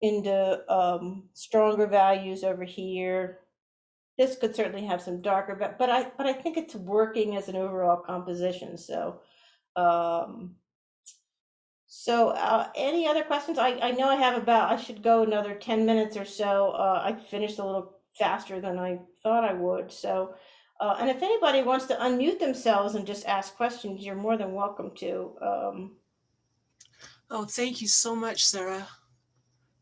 into stronger values over here. This could certainly have some darker, but I think it's working as an overall composition. Any other questions? I know I should go another 10 minutes or so. I finished a little faster than I thought I would. And if anybody wants to unmute themselves and just ask questions, you're more than welcome to.
Oh, thank you so much, Sarah.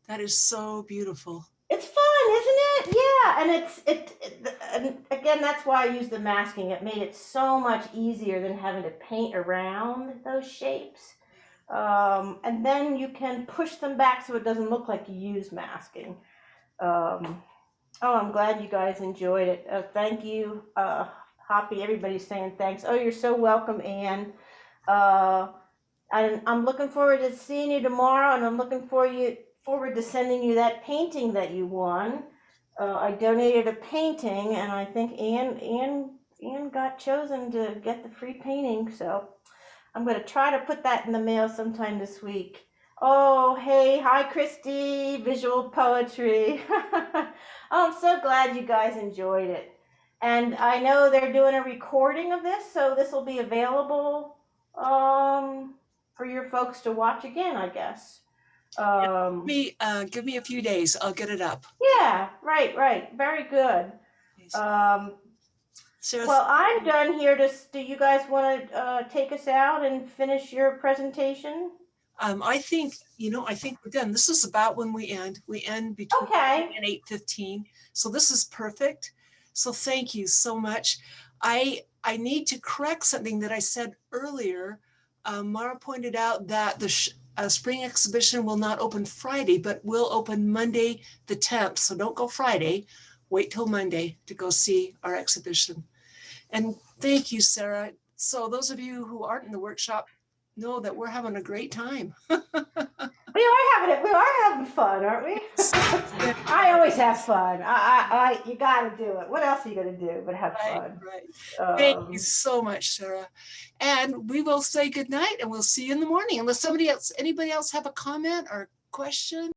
That is so beautiful.
It's fun, isn't it? Yeah, and again, that's why I used the masking. It made it so much easier than having to paint around those shapes. And then you can push them back so it doesn't look like you use masking. I'm glad you guys enjoyed it. Thank you, Hoppy. Everybody's saying thanks. Oh, you're so welcome, Anne. I'm looking forward to seeing you tomorrow, and I'm looking forward to sending you that painting that you won. I donated a painting, and I think Anne got chosen to get the free painting. So I'm going to try to put that in the mail sometime this week. Oh, hey, hi, Christy, visual poetry. I'm so glad you guys enjoyed it. And I know they're doing a recording of this, so this will be available for your folks to watch again, I guess.
Give me a few days. I'll get it up.
Yeah, right. Very good. Well, I'm done here. Do you guys want to take us out and finish your presentation?
I think we're done. This is about when we end. We end between 8 and 8:15. So this is perfect. So thank you so much. I need to correct something that I said earlier. Mara pointed out that the spring exhibition will not open Friday, but will open Monday the 10th. So don't go Friday. Wait till Monday to go see our exhibition. And thank you, Sarah. So those of you who aren't in the workshop know that we're having a great time.
We are having fun, aren't we? I always have fun. You got to do it. What else are you going to do but have fun?
Right. Thank you so much, Sarah. And we will say goodnight, and we'll see you in the morning. Unless anybody else have a comment or question.